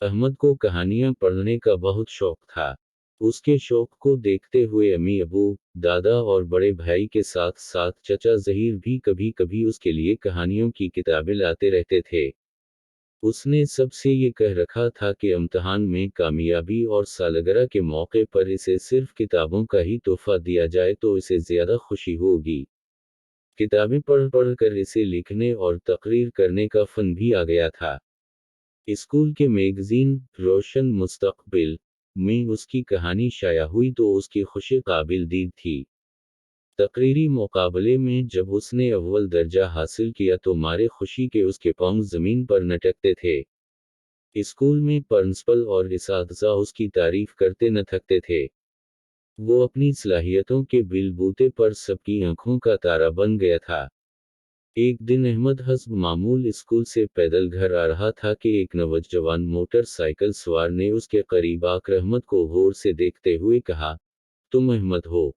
अहमद को कहानियां पढ़ने का बहुत शौक था। उसके शौक को देखते हुए अम्मी अबू, दादा और बड़े भाई के साथ साथ चचा ज़हीर भी कभी कभी उसके लिए कहानियों की किताबें लाते रहते थे। उसने सबसे ये कह रखा था कि इम्तिहान में कामयाबी और सालगिरह के मौके पर इसे सिर्फ किताबों का ही तोहफा दिया जाए तो इसे ज़्यादा खुशी होगी। किताबें पढ़ पढ़ कर इसे लिखने और तकरीर करने का फन भी आ गया था। स्कूल के मैगजीन रोशन मुस्तकबिल में उसकी कहानी शाया हुई तो उसकी खुशी काबिल दीद थी। तकरीरी मुकाबले में जब उसने अव्वल दर्जा हासिल किया तो मारे खुशी के उसके पांव जमीन पर लटकते थे। स्कूल में प्रिंसिपल और इसातिज़ा उसकी तारीफ करते न थकते थे। वो अपनी सलाहियतों के बिलबूते पर सबकी आंखों का तारा बन गया था। एक दिन अहमद हस्ब मामूल स्कूल से पैदल घर आ रहा था कि एक नौजवान मोटरसाइकिल सवार ने उसके करीब आकर अहमद को गौर से देखते हुए कहा, तुम अहमद हो?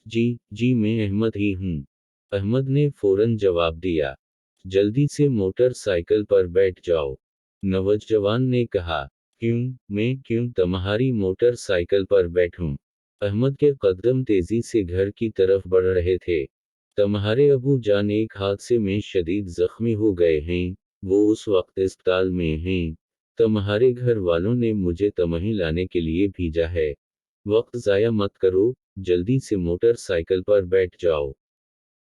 जी, जी मैं अहमद ही हूँ। अहमद ने फौरन जवाब दिया। जल्दी से मोटरसाइकिल पर बैठ जाओ। नौजवान ने कहा, क्यों, मैं क्यों तुम्हारी मोटरसाइकिल पर बैठूं? अहमद के कदम तेजी से घर की तरफ बढ़ रहे थे। तुम्हारे अबू जान एक हादसे में शदीद जख्मी हो गए हैं, वो उस वक्त अस्पताल में हैं। तुम्हारे घर वालों ने मुझे तुम्हें लाने के लिए भेजा है। वक्त ज़ाया मत करो, जल्दी से मोटरसाइकिल पर बैठ जाओ।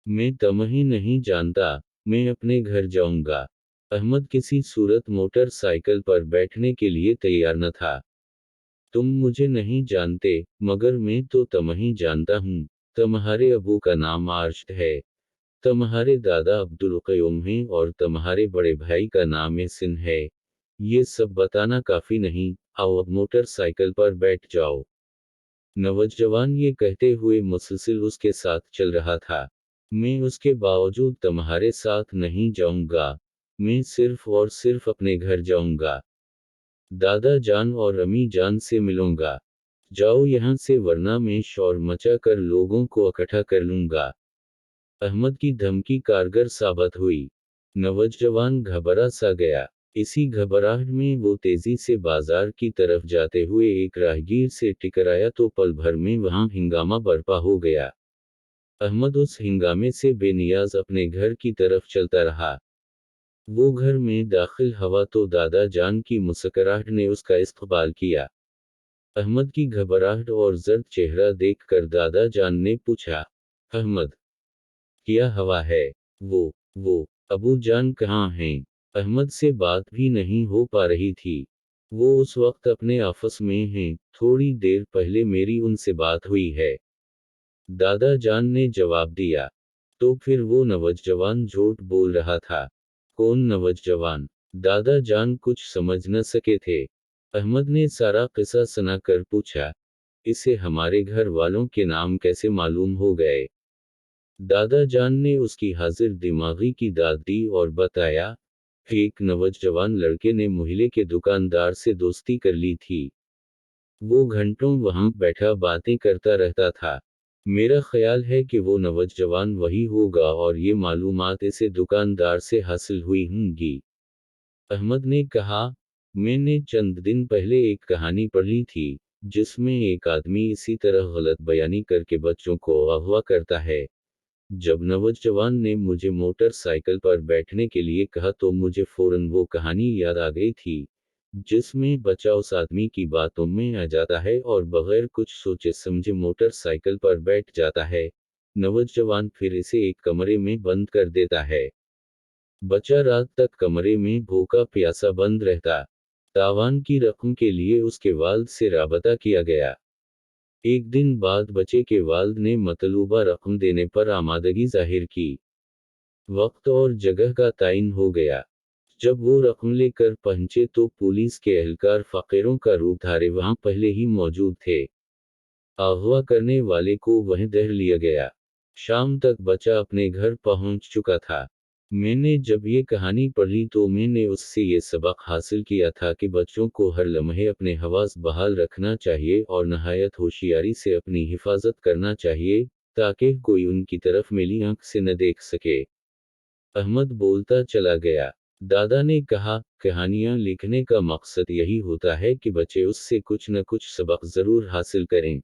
मैं तुम्हें नहीं जानता, मैं अपने घर जाऊंगा। अहमद किसी सूरत मोटरसाइकिल पर बैठने के लिए तैयार न था। तुम मुझे नहीं जानते, मगर मैं तो तुम्हें जानता हूँ। तुम्हारे अबू का नाम आर्शद है। तुम्हारे दादा अब्दुल क़य्यूम हैं और तुम्हारे बड़े भाई का नाम एहसन है। ये सब बताना काफी नहीं, आओ अब मोटरसाइकिल पर बैठ जाओ। नौजवान ये कहते हुए मुसलसल उसके साथ चल रहा था। मैं उसके बावजूद तुम्हारे साथ नहीं जाऊंगा। मैं सिर्फ और सिर्फ अपने घर जाऊंगा। दादा जान और अम्मी जान से मिलूंगा। जाओ यहाँ से वरना मैं शोर मचा कर लोगों को इकट्ठा कर लूंगा। अहमद की धमकी कारगर साबित हुई। नौजवान घबरा सा गया। इसी घबराहट में वो तेजी से बाजार की तरफ जाते हुए एक राहगीर से टकराया तो पल भर में वहां हंगामा बरपा हो गया। अहमद उस हंगामे से बेनियाज अपने घर की तरफ चलता रहा। वो घर में दाखिल हुआ तो दादा जान की मुस्कुराहट ने उसका इस्तकबाल किया। अहमद की घबराहट और जर्द चेहरा देखकर दादा जान ने पूछा, अहमद, क्या हवा है? वो अबू जान कहाँ हैं? अहमद से बात भी नहीं हो पा रही थी। वो उस वक्त अपने ऑफिस में हैं, थोड़ी देर पहले मेरी उनसे बात हुई है। दादा जान ने जवाब दिया। तो फिर वो नौजवान झूठ बोल रहा था। कौन नौजवान? दादा जान कुछ समझ न सके थे। अहमद ने सारा किस्सा सुनाकर पूछा, इसे हमारे घर वालों के नाम कैसे मालूम हो गए? दादा जान ने उसकी हाजिर दिमागी की दाद दी और बताया, एक नौजवान लड़के ने मोहल्ले के दुकानदार से दोस्ती कर ली थी। वो घंटों वहां बैठा बातें करता रहता था। मेरा ख्याल है कि वो नौजवान वही होगा और ये मालूमात इसे दुकानदार से हासिल हुई होंगी। अहमद ने कहा, मैंने चंद दिन पहले एक कहानी पढ़ी थी, जिसमें एक आदमी इसी तरह गलत बयानी करके बच्चों को अगवा करता है। जब नौजवान ने मुझे मोटरसाइकिल पर बैठने के लिए कहा तो मुझे फौरन वो कहानी याद आ गई थी, जिसमें बच्चा उस आदमी की बातों में आ जाता है और बगैर कुछ सोचे समझे मोटरसाइकिल पर बैठ जाता है। नौजवान फिर इसे एक कमरे में बंद कर देता है। बच्चा रात तक कमरे में भूखा प्यासा बंद रहता। तावान की रकम के लिए उसके वाल्द से राबता किया गया। एक दिन बाद बच्चे के वाल्द ने मतलूबा रकम देने पर आमादगी जाहिर की। वक्त और जगह का तयन हो गया। जब वो रकम लेकर पहुंचे तो पुलिस के एहलकार फकीरों का रूप धारे वहां पहले ही मौजूद थे। अगवा करने वाले को वहीं दह लिया गया। शाम तक बच्चा अपने घर पहुंच चुका था। मैंने जब ये कहानी पढ़ी तो मैंने उससे ये सबक हासिल किया था कि बच्चों को हर लम्हे अपने हवास बहाल रखना चाहिए और नहायत होशियारी से अपनी हिफाजत करना चाहिए, ताकि कोई उनकी तरफ मिली आंख से न देख सके। अहमद बोलता चला गया। दादा ने कहा, कहानियां लिखने का मकसद यही होता है कि बच्चे उससे कुछ न कुछ सबक जरूर हासिल करें।